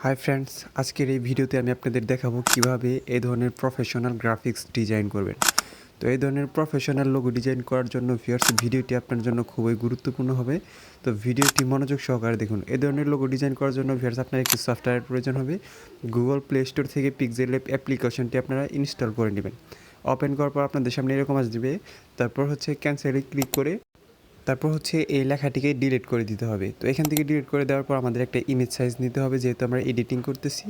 Hi friends, আজকের এই ভিডিওতে আমি আপনাদের দেখাবো কিভাবে এই ধরনের প্রফেশনাল গ্রাফিক্স ডিজাইন করবেন। তো এই ধরনের প্রফেশনাল লোগো ডিজাইন করার জন্য ভিউয়ার্স ভিডিওটি আপনার জন্য খুবই গুরুত্বপূর্ণ হবে। তো ভিডিওটি মনোযোগ সহকারে দেখুন। এই ধরনের লোগো ডিজাইন করার জন্য ভিউয়ার্স আপনার একটি সফটওয়্যারের প্রয়োজন হবে। গুগল প্লে স্টোর থেকে পিক্সেলল্যাব অ্যাপ্লিকেশনটি আপনারা ইনস্টল করে নেবেন। ওপেন করার পর আপনাদের সামনে এরকম আসবে। তারপর ক্যান্সেলে ক্লিক করে এই লেখাটিকে ডিলিট করে দিতে হবে। তো এখান থেকে ডিলিট করে দেওয়ার পর আমাদের একটা ইমেজ সাইজ নিতে হবে, যেহেতু আমরা এডিটিং করতেছি।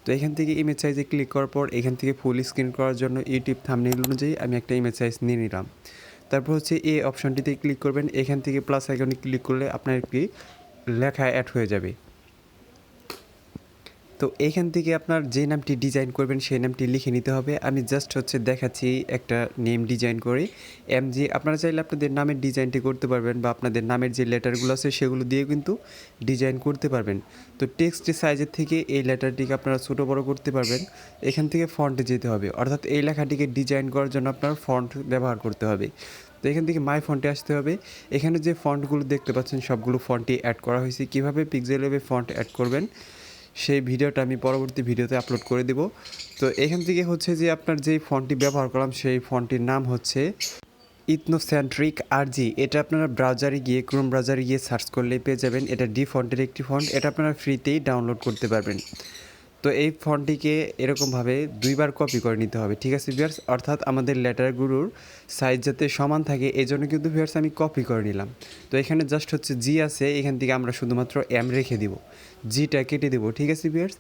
তো এখান থেকে ইমেজ সাইজে ক্লিক করার পর এখান থেকে ফুল স্ক্রিন করার জন্য ইউটিউব থাম্বনেইল অনুযায়ী আমি একটা ইমেজ সাইজ নিয়ে নিলাম। তারপর এই অপশনটিতে ক্লিক করবেন। এখান থেকে প্লাস আইকনে ক্লিক করলে আপনার একটি লেখা অ্যাড হয়ে যাবে। তো এখান থেকে আপনার যে নামটি ডিজাইন করবেন সেই নামটি লিখে নিতে হবে। আমি জাস্ট দেখাচ্ছি একটা নেম ডিজাইন করে এমজি। আপনারা চাইলে আপনাদের নামের ডিজাইনটি করতে পারবেন, বা আপনাদের নামের যে লেটারগুলো আছে সেগুলো দিয়ে কিন্তু ডিজাইন করতে পারবেন। তো টেক্সট সাইজের থেকে এই লেটারটিকে আপনারা ছোটো বড়ো করতে পারবেন। এখান থেকে ফন্টে যেতে হবে, অর্থাৎ এই লেখাটিকে ডিজাইন করার জন্য আপনার ফন্ট ব্যবহার করতে হবে। তো এখান থেকে মাই ফন্টে আসতে হবে। এখানে যে ফন্টগুলো দেখতে পাচ্ছেন সবগুলো ফন্টই অ্যাড করা হয়েছে। কীভাবে পিক্সেলল্যাবে ফন্ট অ্যাড করবেন সেই ভিডিওটা আমি পরবর্তী ভিডিওতে আপলোড করে দেব। তো এখান থেকে যে আপনার যেই ফন্টটি ব্যবহার করলাম সেই ফন্টটির নাম হচ্ছে ইথনোসেন্ট্রিক আরজি। এটা আপনারা ব্রাউজারে গিয়ে ক্রোম ব্রাউজারে গিয়ে সার্চ করলেই পেয়ে যাবেন। এটা ডি ফন্টের একটি ফন্ট, এটা আপনারা ফ্রিতেই ডাউনলোড করতে পারবেন। তো এই ফন্টটিকে এরকমভাবে দুইবার কপি করে নিতে হবে, ঠিক আছে ভিউয়ার্স? অর্থাৎ আমাদের লেটারগুলোর সাইজ যাতে সমান থাকে এই জন্য কিন্তু ভিউয়ার্স আমি কপি করে নিলাম। তো এখানে জাস্ট জি আছে, এখান থেকে আমরা শুধুমাত্র এম রেখে দিব, জিটা কেটে দেবো, ঠিক আছে ভিউয়ার্স?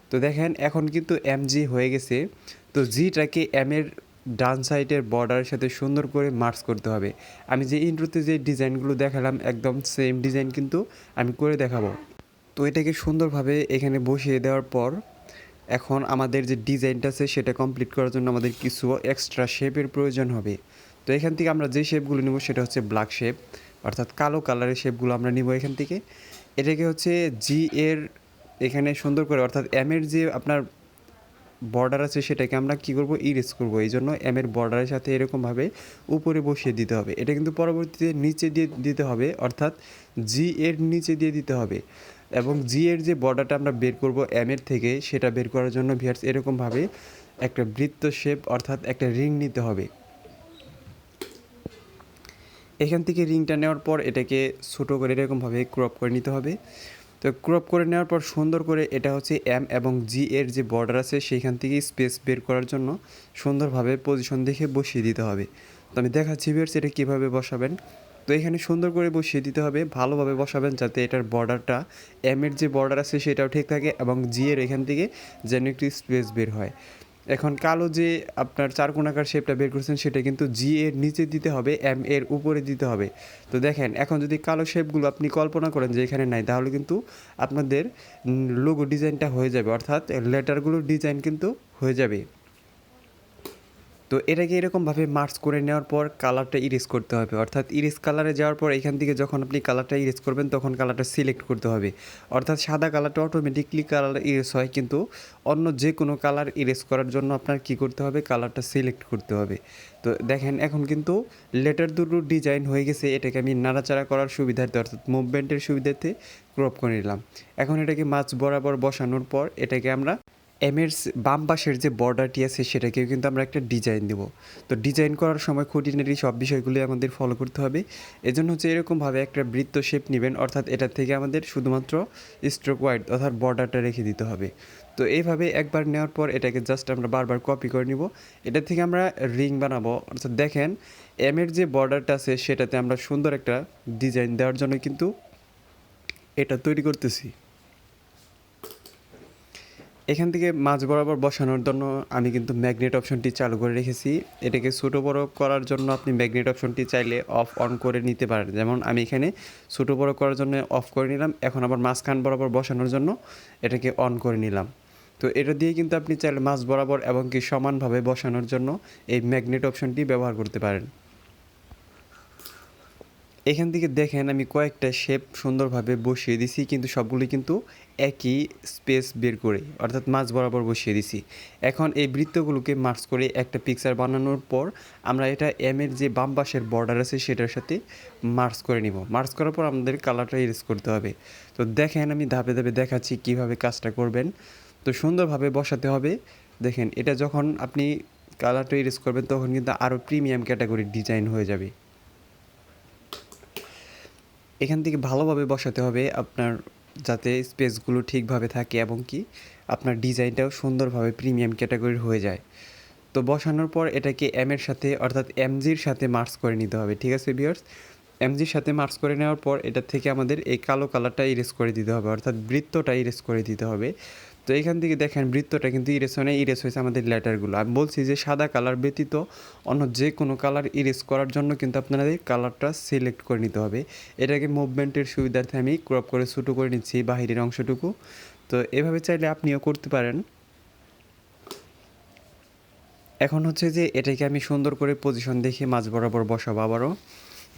তো দেখেন এখন কিন্তু এম জি হয়ে গেছে। তো জিটাকে এমের ডান সাইডের বর্ডারের সাথে সুন্দর করে মার্চ করতে হবে। আমি যে ইন্ট্রোতে যে ডিজাইনগুলো দেখালাম একদম সেম ডিজাইন কিন্তু আমি করে দেখাবো। তো এটাকে সুন্দরভাবে এখানে বসিয়ে দেওয়ার পর এখন আমাদের যে ডিজাইনটা আছে সেটা কমপ্লিট করার জন্য আমাদের কিছু এক্সট্রা শেপের প্রয়োজন হবে। তো এখান থেকে আমরা যে শেপগুলো নেব সেটা হচ্ছে ব্ল্যাক শেপ, অর্থাৎ কালো কালারের শেপগুলো আমরা নিব এখান থেকে। এটাকে জি এর এখানে সুন্দর করে, অর্থাৎ এম এর যে আপনার বর্ডার আছে সেটাকে আমরা কী করব, ইরেজ করব। এই জন্য এম এর বর্ডারের সাথে এরকমভাবে উপরে বসিয়ে দিতে হবে। এটা কিন্তু পরবর্তীতে নিচে দিয়ে দিতে হবে, অর্থাৎ জি এর নিচে দিয়ে দিতে হবে। এবং জি এর যে বর্ডারটা আমরা বের করব এম এর থেকে, সেটা বের করার জন্য ভিউয়ার্স এরকমভাবে একটা বৃত্ত শেপ, অর্থাৎ একটা রিং নিতে হবে। এখান থেকে রিংটা নেওয়ার পর এটাকে ছোটো করে এরকমভাবে ক্রপ করে নিতে হবে। তো ক্রপ করে নেওয়ার পর সুন্দর করে এটা এম এবং জি এর যে বর্ডার আছে সেইখান থেকে স্পেস বের করার জন্য সুন্দরভাবে পজিশন দেখে বসিয়ে দিতে হবে। তো আমি দেখাচ্ছি ভিউয়ার্স এটা কীভাবে বসাবেন। তো এখানে সুন্দর করে বসিয়ে দিতে হবে, ভালোভাবে বসাবেন যাতে এটার বর্ডারটা এম এর যে বর্ডার আছে সেটাও ঠিক থাকে এবং জি এর এখান থেকে যেন একটি স্পেস বের হয়। এখন কালো যে আপনার চারকোণাকার শেপটা বের করছেন সেটা কিন্তু জি এর নিচে দিতে হবে, এম এর উপরে দিতে হবে। তো দেখেন এখন যদি কালো শেপগুলো আপনি কল্পনা করেন যে এখানে নাই, তাহলে কিন্তু আপনাদের লোগো ডিজাইনটা হয়ে যাবে, অর্থাৎ লেটারগুলোর ডিজাইন কিন্তু হয়ে যাবে। তো এটাকে এরকমভাবে মার্চ করে নেওয়ার পর কালারটা ইরেজ করতে হবে, অর্থাৎ ইরেজ কালারে যাওয়ার পর এখান থেকে যখন আপনি কালারটা ইরেজ করবেন তখন কালারটা সিলেক্ট করতে হবে। অর্থাৎ সাদা কালারটা অটোমেটিকলি কালার ইরেজ হয়, কিন্তু অন্য যে কোনো কালার ইরেজ করার জন্য আপনার কী করতে হবে, কালারটা সিলেক্ট করতে হবে। তো দেখেন এখন কিন্তু লেটার দুটো ডিজাইন হয়ে গেছে। এটাকে আমি নাড়াচাড়া করার সুবিধার্থে, অর্থাৎ মুভমেন্টের সুবিধার্থে ক্রপ করে নিলাম। এখন এটাকে মাঝ বরাবর বসানোর পর এটাকে আমরা এমের বাম পাশের যে বর্ডারটি আছে সেটাকেও কিন্তু আমরা একটা ডিজাইন দেব। তো ডিজাইন করার সময় খুঁটিনাটি সব বিষয়গুলি আমাদের ফলো করতে হবে। এজন্য এরকমভাবে একটা বৃত্ত শেপ নেবেন, অর্থাৎ এটার থেকে আমাদের শুধুমাত্র স্ট্রোক ওয়াইড অর্থাৎ বর্ডারটা রেখে দিতে হবে। তো এইভাবে একবার নেওয়ার পর এটাকে জাস্ট আমরা বারবার কপি করে নিব। এটা থেকে আমরা রিং বানাবো, অর্থাৎ দেখেন এমের যে বর্ডারটা আছে সেটাতে আমরা সুন্দর একটা ডিজাইন দেওয়ার জন্য কিন্তু এটা তৈরি করতেছি। এখান থেকে মাঝ বরাবর বসানোর জন্য আমি কিন্তু ম্যাগনেট অপশনটি চালু করে রেখেছি। এটাকে ছোটো বড়ো করার জন্য আপনি ম্যাগনেট অপশনটি চাইলে অফ অন করে নিতে পারেন। যেমন আমি এখানে ছোটো বড়ো করার জন্য অফ করে নিলাম, এখন আবার মাঝখান বরাবর বসানোর জন্য এটাকে অন করে নিলাম। তো এটা দিয়ে কিন্তু আপনি চাইলে মাঝ বরাবর এবং কি সমানভাবে বসানোর জন্য এই ম্যাগনেট অপশনটি ব্যবহার করতে পারেন। এখান থেকে দেখেন আমি কয়েকটা শেপ সুন্দরভাবে বসিয়ে দিছি, কিন্তু সবগুলি কিন্তু একই স্পেস বের করে, অর্থাৎ মাঝ বরাবর বসিয়ে দিছি। এখন এই বৃত্তগুলোকে মার্চ করে একটা পিকচার বানানোর পর আমরা এটা এর যে বাম পাশের বর্ডার আছে সেটার সাথে মার্চ করে নিব। মার্চ করার পর আমাদের কালারটা ইরেজ করতে হবে। তো দেখেন আমি ধাপে ধাপে দেখাচ্ছি কিভাবে কাজটা করবেন। তো সুন্দরভাবে বসাতে হবে। দেখেন এটা যখন আপনি কালারটা ইরেজ করবেন তখন কিন্তু আরও প্রিমিয়াম ক্যাটাগরির ডিজাইন হয়ে যাবে। এখান থেকে ভালোভাবে বসাতে হবে আপনার, যাতে স্পেসগুলো ঠিকভাবে থাকে এবং কি আপনার ডিজাইনটাও সুন্দরভাবে প্রিমিয়াম ক্যাটাগরির হয়ে যায়। তো বসানোর পর এটাকে এর সাথে অর্থাৎ এমজির সাথে মার্চ করে নিতে হবে। ঠিক আছে ভিউয়ার্স, এমজির সাথে মার্চ করে নেওয়ার পর এটা থেকে আমাদের এই কালো কালারটা ইরেজ করে দিতে হবে, অর্থাৎ বৃত্তটা ইরেজ করে দিতে হবে। তো এখান থেকে দেখেন বৃত্তটা কিন্তু ইরেজ হয় না, ইরেজ হয়েছে আমাদের লেটারগুলো। আমি বলছি যে সাদা কালার ব্যতীত অন্য যে কোনো কালার ইরেজ করার জন্য কিন্তু আপনাদের কালারটা সিলেক্ট করে নিতে হবে। এটাকে মুভমেন্টের সুবিধার্থে আমি ক্রপ করে ছোটো করে নিচ্ছি বাহিরের অংশটুকু। তো এভাবে চাইলে আপনিও করতে পারেন। এখন হচ্ছে যে এটাকে আমি সুন্দর করে পজিশন দেখে মাঝ বরাবর বসাবো আবারও।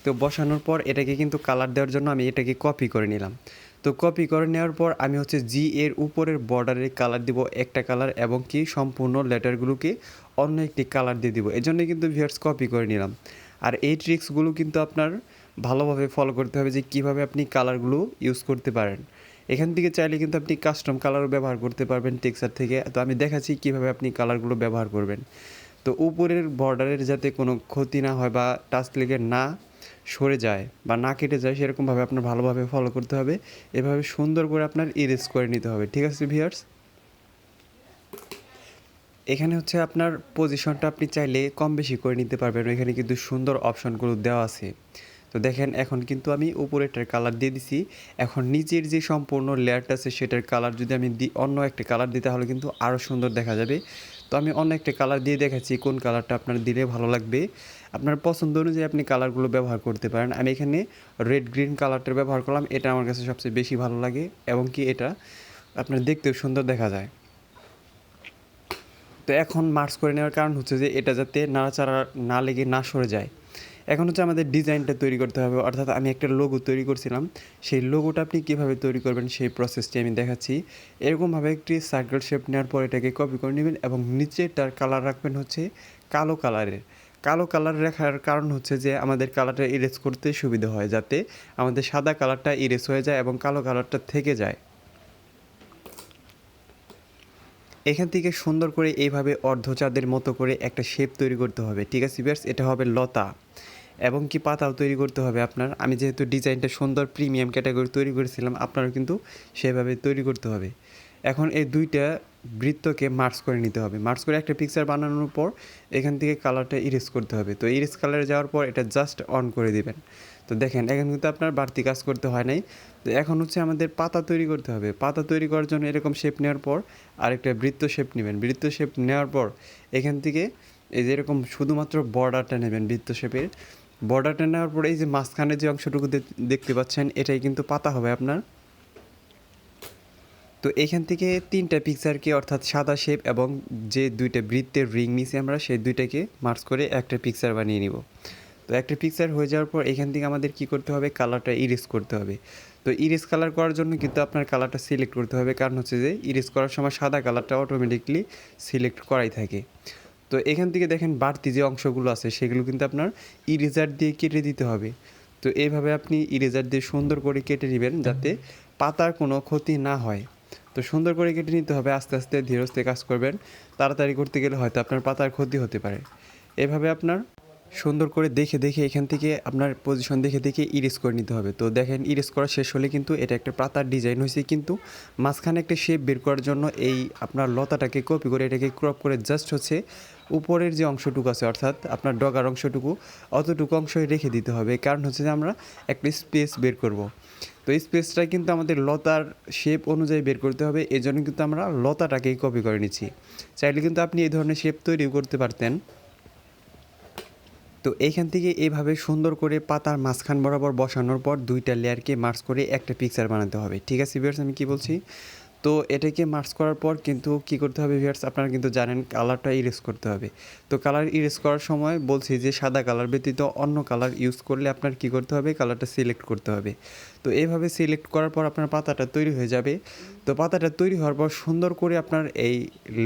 তো বসানোর পর এটাকে কিন্তু কালার দেওয়ার জন্য আমি এটাকে কপি করে নিলাম। তো কপি করে নেওয়ার পর আমি হচ্ছে জি এর উপরের বর্ডারে কালার দিব একটা কালার, এবং কি সম্পূর্ণ লেটারগুলোকে অন্য একটি কালার দিয়ে দিব। এজন্য কিন্তু ভিউয়ার্স কপি করে নিলাম। আর এই ট্রিক্সগুলো কিন্তু আপনার ভালোভাবে ফলো করতে হবে যে কীভাবে আপনি কালারগুলো ইউজ করতে পারেন। এখান থেকে চাইলে কিন্তু আপনি কাস্টম কালারও ব্যবহার করতে পারবেন টেক্সচার থেকে। তো আমি দেখাচ্ছি কীভাবে আপনি কালারগুলো ব্যবহার করবেন। তো উপরের বর্ডারের যাতে কোনো ক্ষতি না হয় বা টাচ লেগে না সরে যায় বা না কেটে যায়, সেরকমভাবে আপনার ভালোভাবে ফলো করতে হবে। এভাবে সুন্দর করে আপনার ইরেজ করে নিতে হবে। ঠিক আছে ভিউয়ার্স, এখানে হচ্ছে আপনার পজিশনটা আপনি চাইলে কম বেশি করে নিতে পারবেন। এখানে কিন্তু সুন্দর অপশনগুলো দেওয়া আছে। তো দেখেন এখন কিন্তু আমি উপরেরটার কালার দিয়ে দিছি। এখন নিচের যে সম্পূর্ণ লেয়ারটা আছে সেটার কালার যদি আমি অন্য একটা কালার দিই তাহলে কিন্তু আরও সুন্দর দেখা যাবে। তো আমি অন্য একটা কালার দিয়ে দেখাচ্ছি কোন কালারটা আপনার দিলে ভালো লাগবে। আপনার পছন্দ অনুযায়ী আপনি কালারগুলো ব্যবহার করতে পারেন। আমি এখানে রেড গ্রিন কালারটা ব্যবহার করলাম, এটা আমার কাছে সবচেয়ে বেশি ভালো লাগে এবং কি এটা আপনার দেখতেও সুন্দর দেখা যায়। তো এখন মার্চ করে নেওয়ার কারণ হচ্ছে যে এটা যাতে নাড়াচাড়া না লেগে না সরে যায়। এখন হচ্ছে আমাদের ডিজাইনটা তৈরি করতে হবে, অর্থাৎ আমি একটা লোগো তৈরি করছিলাম, সেই লোগোটা আপনি কীভাবে তৈরি করবেন সেই প্রসেসটি আমি দেখাচ্ছি। এরকমভাবে একটি সার্কেল শেপ নেওয়ার পর এটাকে কপি করে নেবেন এবং নিচেরটার কালার রাখবেন হচ্ছে কালো কালারের। কালো কালার রাখার কারণ হচ্ছে যে আমাদের কালারটা ইরেজ করতে সুবিধা হয়, যাতে আমাদের সাদা কালারটা ইরেজ হয়ে যায় এবং কালো কালারটা থেকে যায়। এখান থেকে সুন্দর করে এইভাবে অর্ধচাঁদের মতো করে একটা শেপ তৈরি করতে হবে। ঠিক আছে ভিউয়ার্স, এটা হবে লতা এবং কি পাতাও তৈরি করতে হবে আপনার। আমি যেহেতু ডিজাইনটা সুন্দর প্রিমিয়াম ক্যাটাগরি তৈরি করেছিলাম, আপনারও কিন্তু সেভাবে তৈরি করতে হবে। এখন এই দুইটা বৃত্তকে মার্চ করে নিতে হবে। মার্চ করে একটা পিকচার বানানোর পর এখান থেকে কালারটা ইরেজ করতে হবে। তো ইরেজ কালারে যাওয়ার পর এটা জাস্ট অন করে দিবেন। তো দেখেন এখন কিন্তু আপনার বাড়তি কাজ করতে হয় নাই। তো এখন হচ্ছে আমাদের পাতা তৈরি করতে হবে। পাতা তৈরি করার জন্য এরকম শেপ নেওয়ার পর আরেকটা বৃত্ত শেপ নেবেন। বৃত্ত শেপ নেওয়ার পর এখান থেকে এই যে এরকম শুধুমাত্র বর্ডারটা নেবেন বৃত্ত শেপের। বর্ডারটা নেওয়ার পরে এই যে মাঝখানে যে অংশটুকু দেখতে পাচ্ছেন এটাই কিন্তু পাতা হবে আপনার। তো এখান থেকে 3টা পিকচারকে অর্থাৎ সাদা শেপ এবং যে 2টা বৃত্তের রিং নিছি আমরা সেই 2টাকে মার্চ করে একটা পিকচার বানিয়ে নিব। তো একটা পিকচার হয়ে যাওয়ার পর এখান থেকে আমাদের কি করতে হবে, কালারটা ইরেজ করতে হবে। তো ইরেজ কালার করার জন্য কিন্তু আপনার কালারটা সিলেক্ট করতে হবে, কারণ হচ্ছে যে ইরেজ করার সময় সাদা কালারটা অটোমেটিকলি সিলেক্ট করাই থাকে। তো এখান থেকে দেখেন বাড়তি যে অংশগুলো আছে সেগুলো কিন্তু আপনার ইরেজার দিয়ে কেটে দিতে হবে। তো এইভাবে আপনি ইরেজার দিয়ে সুন্দর করে কেটে নেবেন যাতে পাতার কোনো ক্ষতি না হয়। তো সুন্দর করে কেটে নিতে হবে, আস্তে আস্তে ধীরে আস্তে কাজ করবেন। তাড়াতাড়ি করতে গেলে হয়তো আপনার পাতার ক্ষতি হতে পারে। এভাবে আপনার সুন্দর করে দেখে দেখে এখান থেকে আপনার পজিশন দেখে দেখে ইরেজ করে নিতে হবে। তো দেখেন ইরেজ করা শেষ হলে কিন্তু এটা একটা পাতার ডিজাইন হয়েছে, কিন্তু মাঝখানে একটা শেপ বের করার জন্য এই আপনার লতাটাকে কপি করে এটাকে ক্রপ করে জাস্ট হচ্ছে উপরের যে অংশটুকু আছে অর্থাৎ আপনার ডগার অংশটুকু অতটুকু অংশই রেখে দিতে হবে, কারণ হচ্ছে যে আমরা একটা স্পেস বের করব। তো এই স্পেসটা কিন্তু আমাদের লতার শেপ অনুযায়ী বের করতে হবে, এই জন্য কিন্তু আমরা লতাটাকেই কপি করে নিচ্ছি। চাইলে কিন্তু আপনি এই ধরনের শেপ তৈরিও করতে পারতেন। তো এইখান থেকে এইভাবে সুন্দর করে পাতার মাঝখান বরাবর বসানোর পর 2টা লেয়ারকে মার্চ করে একটা পিকচার বানাতে হবে। ঠিক আছে ভিউয়ার্স, আমি কি বলছি? তো তো এটাকে মার্জ করার পর কিন্তু কী করতে হবে ভিউয়ার্স, আপনারা কিন্তু জানেন কালারটা ইরেজ করতে হবে। তো কালার ইরেজ করার সময় বলছি যে সাদা কালার ব্যতীত অন্য কালার ইউজ করলে আপনার কী করতে হবে, কালারটা সিলেক্ট করতে হবে। তো এইভাবে সিলেক্ট করার পর আপনার পাতাটা তৈরি হয়ে যাবে। তো পাতাটা তৈরি হওয়ার পর সুন্দর করে আপনার এই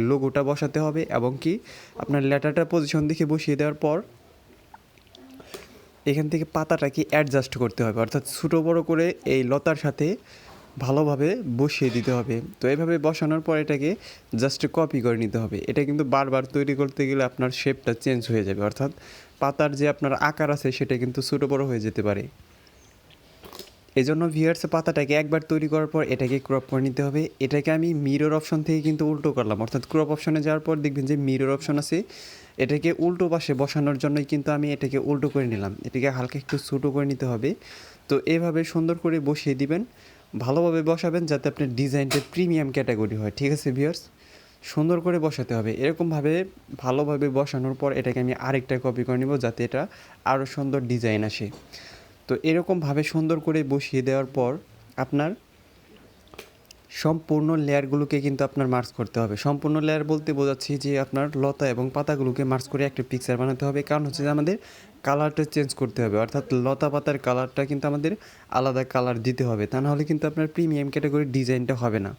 লোগোটা বসাতে হবে এবং কি আপনার লেটারটা পজিশন দেখে বসিয়ে দেওয়ার পর এখান থেকে পাতাটাকে অ্যাডজাস্ট করতে হবে, অর্থাৎ ছোটো বড়ো করে এই লতার সাথে ভালোভাবে বসিয়ে দিতে হবে। তো এইভাবে বসানোর পর এটাকে জাস্ট কপি করে নিতে হবে। এটা কিন্তু বারবার তৈরি করতে গেলে আপনার শেপটা চেঞ্জ হয়ে যাবে, অর্থাৎ পাতার যে আপনার আকার আছে সেটা কিন্তু ছোটো বড়ো হয়ে যেতে পারে। এই জন্য ভিউয়ার্স পাতাটাকে একবার তৈরি করার পর এটাকে ক্রপ করে নিতে হবে। এটাকে আমি মিরর অপশন থেকে কিন্তু উল্টো করলাম, অর্থাৎ ক্রপ অপশনে যাওয়ার পর দেখবেন যে মিরর অপশন আছে, এটাকে উল্টো পাশে বসানোর জন্যই কিন্তু আমি এটাকে উল্টো করে নিলাম। এটাকে হালকা একটু ছোটো করে নিতে হবে। তো এভাবে সুন্দর করে বসিয়ে দিবেন, ভালোভাবে বসাবেন যাতে আপনার ডিজাইনটা প্রিমিয়াম ক্যাটাগরি হয়। ঠিক আছে ভিউয়ার্স, সুন্দর করে বসাতে হবে। এরকমভাবে ভালোভাবে বসানোর পর এটাকে আমি আরেকটা কপি করে নেব যাতে এটা আরও সুন্দর ডিজাইন আসে। তো এরকমভাবে সুন্দর করে বসিয়ে দেওয়ার পর আপনার সম্পূর্ণ লেয়ারগুলোকে কিন্তু আপনার মার্জ করতে হবে। সম্পূর্ণ লেয়ার বলতে বোঝাচ্ছি যে আপনার লতা এবং পাতাগুলোকে মার্জ করে একটা পিকচার বানাতে হবে, কারণ হচ্ছে যে আমাদের কালারটা চেঞ্জ করতে হবে, অর্থাৎ লতা পাতার কালারটা কিন্তু আমাদের আলাদা কালার দিতে হবে, তা নাহলে কিন্তু আপনার প্রিমিয়াম ক্যাটাগরির ডিজাইনটা হবে না।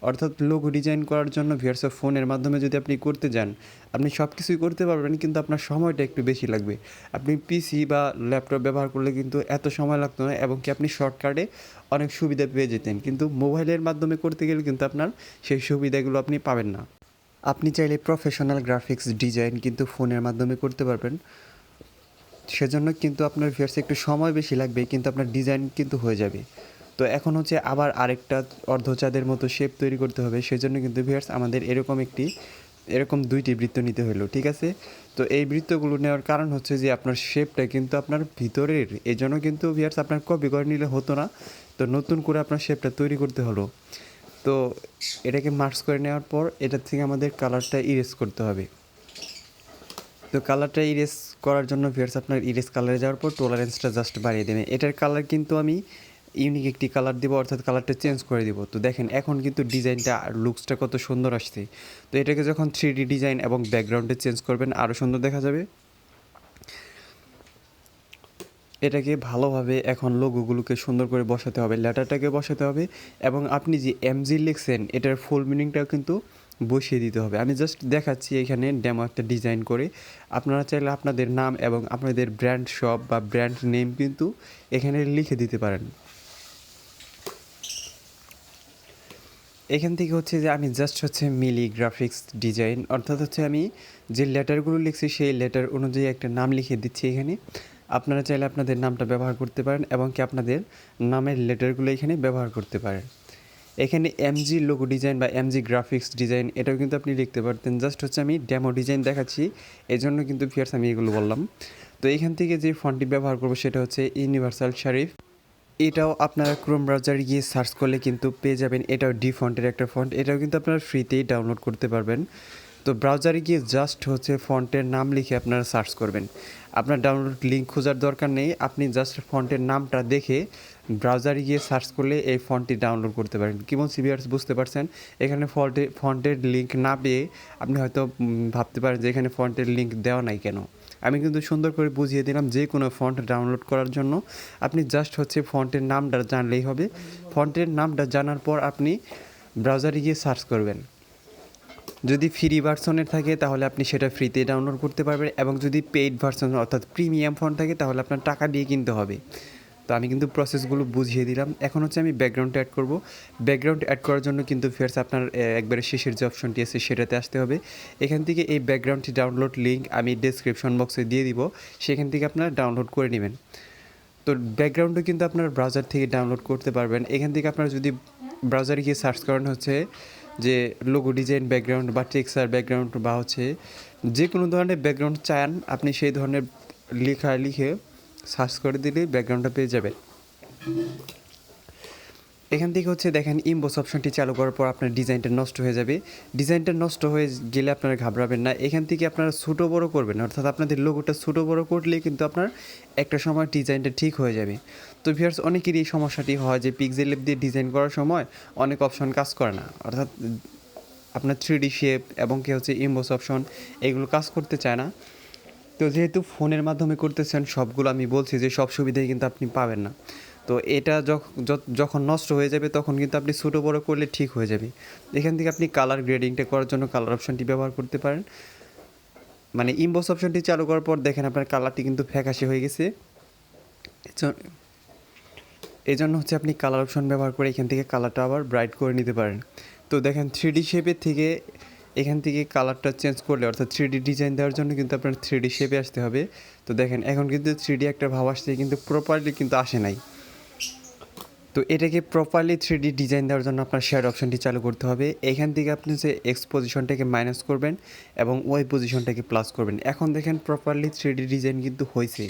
অর্থাৎ লোগো ডিজাইন করার জন্য ভিউয়ার্স ফোনের মাধ্যমে যদি আপনি করতে যান আপনি সব কিছুই করতে পারবেন, কিন্তু আপনার সময়টা একটু বেশি লাগবে। আপনি পিসি বা ল্যাপটপ ব্যবহার করলে কিন্তু এত সময় লাগতো না এবং কি আপনি শর্টকাটে অনেক সুবিধা পেয়ে যেতেন, কিন্তু মোবাইলের মাধ্যমে করতে গেলে কিন্তু আপনার সেই সুবিধাগুলো আপনি পাবেন না। আপনি চাইলে প্রফেশনাল গ্রাফিক্স ডিজাইন কিন্তু ফোনের মাধ্যমে করতে পারবেন, সেজন্য কিন্তু আপনার ভিউয়ার্স একটু সময় বেশি লাগবে, কিন্তু আপনার ডিজাইন কিন্তু হয়ে যাবে। তো এখন হচ্ছে আবার আরেকটা অর্ধচাঁদের মতো শেপ তৈরি করতে হবে, সেজন্য কিন্তু ভিউয়ার্স আমাদের এরকম দুইটি বৃত্ত নিতে হলো। ঠিক আছে, তো এই বৃত্তগুলো নেওয়ার কারণ হচ্ছে যে আপনার শেপটা কিন্তু আপনার ভিতরের, এই জন্য কিন্তু ভিউয়ার্স আপনার কপি করে নিলে হতো না, তো নতুন করে আপনার শেপটা তৈরি করতে হলো। তো এটাকে মার্জ করে নেওয়ার পর এটার থেকে আমাদের কালারটা ইরেজ করতে হবে। তো কালারটা ইরেজ করার জন্য ভিউয়ার্স আপনার ইরেজ কালারে যাওয়ার পর টলারেন্সটা জাস্ট বাড়িয়ে দেবেন। এটার কালার কিন্তু আমি ইউনিক একটি কালার দেবো, অর্থাৎ কালারটা চেঞ্জ করে দিব। তো দেখেন এখন কিন্তু ডিজাইনটা আর লুকসটা কত সুন্দর আসছে। তো এটাকে যখন 3D ডিজাইন এবং ব্যাকগ্রাউন্ডে চেঞ্জ করবেন আরও সুন্দর দেখা যাবে। এটাকে ভালোভাবে এখন লোগোগুলোকে সুন্দর করে বসাতে হবে, লেটারটাকে বসাতে হবে এবং আপনি যে এমজি লিখছেন এটার ফুল মিনিংটাও কিন্তু বসিয়ে দিতে হবে। আমি জাস্ট দেখাচ্ছি এখানে ডেমো একটা ডিজাইন করে, আপনারা চাইলে আপনাদের নাম এবং আপনাদের ব্র্যান্ড শপ বা ব্র্যান্ড নেম কিন্তু এখানে লিখে দিতে পারেন। এখান থেকে হচ্ছে যে আমি জাস্ট হচ্ছে মিলি গ্রাফিক্স ডিজাইন, অর্থাৎ হচ্ছে আমি যে লেটারগুলো লিখছি সেই লেটার অনুযায়ী একটা নাম লিখে দিচ্ছি এখানে। আপনারা চাইলে আপনাদের নামটা ব্যবহার করতে পারেন এবং কি আপনাদের নামের লেটারগুলো এখানে ব্যবহার করতে পারেন। এখানে এমজি লোগো ডিজাইন বা এমজি গ্রাফিক্স ডিজাইন এটাও কিন্তু আপনি লিখতে পারতেন, জাস্ট হচ্ছে আমি ডেমো ডিজাইন দেখাচ্ছি এই জন্য কিন্তু ফিয়ার্স আমি এগুলো বললাম। তো এখান থেকে যে ফন্টটি ব্যবহার করবো সেটা হচ্ছে ইউনিভার্সাল শারিফ। এটাও আপনারা ক্রোম ব্রাউজারে গিয়ে সার্চ করলে কিন্তু পেয়ে যাবেন, এটাও ডি ফন্টের একটা ফন্ট, এটাও কিন্তু আপনারা ফ্রিতেই ডাউনলোড করতে পারবেন। তো ব্রাউজারে গিয়ে জাস্ট হচ্ছে ফন্টের নাম লিখে আপনারা সার্চ করবেন, আপনার ডাউনলোড লিঙ্ক খোঁজার দরকার নেই, আপনি জাস্ট ফন্টের নামটা দেখে ব্রাউজারে গিয়ে সার্চ করলে এই ফন্টটি ডাউনলোড করতে পারেন। কেমন সিভিয়ার্স বুঝতে পারছেন? এখানে ফন্টের লিঙ্ক না পেয়ে আপনি হয়তো ভাবতে পারেন যে এখানে ফন্টের লিঙ্ক দেওয়া নাই কেন। আমি কিন্তু সুন্দর করে বুঝিয়ে দিলাম, যে কোনো ফন্ট ডাউনলোড করার জন্য আপনি জাস্ট হচ্ছে ফন্টের নামটা জানলেই হবে। ফন্টের নামটা জানার পর আপনি ব্রাউজারে গিয়ে সার্চ করবেন। যদি ফ্রি ভার্সনের থাকে তাহলে আপনি সেটা ফ্রিতে ডাউনলোড করতে পারবেন এবং যদি পেইড ভার্সন অর্থাৎ প্রিমিয়াম ফন্ট থাকে তাহলে আপনার টাকা দিয়ে কিনতে হবে। তো আমি কিন্তু প্রসেসগুলো বুঝিয়ে দিলাম। এখন হচ্ছে আমি ব্যাকগ্রাউন্ড অ্যাড করব। ব্যাকগ্রাউন্ড অ্যাড করার জন্য কিন্তু ফেরস আপনার একবারে শেষের যে অপশনটি আছে সেটাতে আসতে হবে। এখান থেকে এই ব্যাকগ্রাউন্ডটি ডাউনলোড লিঙ্ক আমি ডেসক্রিপশন বক্সে দিয়ে দিব, সেখান থেকে আপনারা ডাউনলোড করে নেবেন। তো ব্যাকগ্রাউন্ডও কিন্তু আপনার ব্রাউজার থেকে ডাউনলোড করতে পারবেন। এখান থেকে আপনারা যদি ব্রাউজারে গিয়ে সার্চ করেন হচ্ছে যে লোগো ডিজাইন ব্যাকগ্রাউন্ড বা টেক্সচার ব্যাকগ্রাউন্ড বা হচ্ছে যে কোনো ধরনের ব্যাকগ্রাউন্ড চান আপনি সেই ধরনের লিখে সার্চ করে দিলে ব্যাকগ্রাউন্ডটা পেয়ে যাবেন। এখান থেকে হচ্ছে দেখেন ইমবোস অপশনটি চালু করার পর আপনার ডিজাইনটা নষ্ট হয়ে যাবে। ডিজাইনটা নষ্ট হয়ে গেলে আপনারা ঘাবড়াবেন না। এখান থেকে আপনারা ছোটো বড়ো করবেন, অর্থাৎ আপনাদের লোগোটা ছোটো বড়ো করলেই কিন্তু আপনার একটা সময় ডিজাইনটা ঠিক হয়ে যাবে। তো ভিউয়ার্স, অনেকেরই এই সমস্যাটি হয় যে পিক্সেলল্যাব দিয়ে ডিজাইন করার সময় অনেক অপশন কাজ করে না, অর্থাৎ আপনার 3D শেপ এবং কি হচ্ছে ইমবোস অপশন এগুলো কাজ করতে চায় না। তো যেহেতু ফোনের মাধ্যমে করতেছেন, সবগুলো আমি বলছি যে সব সুবিধাই কিন্তু আপনি পাবেন না। তো এটা যখন নষ্ট হয়ে যাবে তখন কিন্তু আপনি ছোটো বড়ো করলে ঠিক হয়ে যাবে। এখান থেকে আপনি কালার গ্রেডিংটা করার জন্য কালার অপশনটি ব্যবহার করতে পারেন। মানে ইমবোস অপশনটি চালু করার পর দেখেন আপনার কালারটি কিন্তু ফ্যাকাশে হয়ে গেছে। এই জন্য হচ্ছে আপনি কালার অপশন ব্যবহার করে এখান থেকে কালারটা আবার ব্রাইট করে নিতে পারেন। তো দেখেন 3D শেপের থেকে এখান থেকে কালারটা চেঞ্জ করলে, অর্থাৎ 3D ডিজাইন দেওয়ার জন্য কিন্তু আপনার 3D শেপে আসতে হবে। তো দেখেন এখন কিন্তু 3D একটা ভাব আসছে, কিন্তু প্রপারলি কিন্তু আসে নাই। তো এটাকে প্রপারলি 3D ডিজাইন দেওয়ার জন্য আপনার শেয়ার অপশনটি চালু করতে হবে। এখান থেকে আপনি যে এক্স পজিশনটাকে মাইনাস করবেন এবং ওয়াই পজিশনটাকে প্লাস করবেন। এখন দেখেন প্রপারলি 3D ডিজাইন কিন্তু হয়েছে।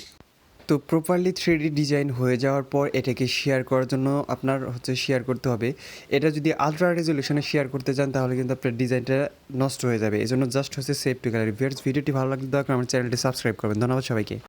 তো প্রপারলি 3D ডিজাইন হয়ে যাওয়ার পর এটাকে শেয়ার করার জন্য আপনার হচ্ছে শেয়ার করতে হবে। এটা যদি আলট্রা রেজলিউশনে শেয়ার করতে চান তাহলে কিন্তু আপনার ডিজাইনটা নষ্ট হয়ে যাবে। এজন্য জাস্ট হচ্ছে সেভ টু গ্যালারি। ভিডিওটি ভালো লাগলে দয়া করে আমার চ্যানেলটি সাবস্ক্রাইব করবেন। ধন্যবাদ সবাইকে।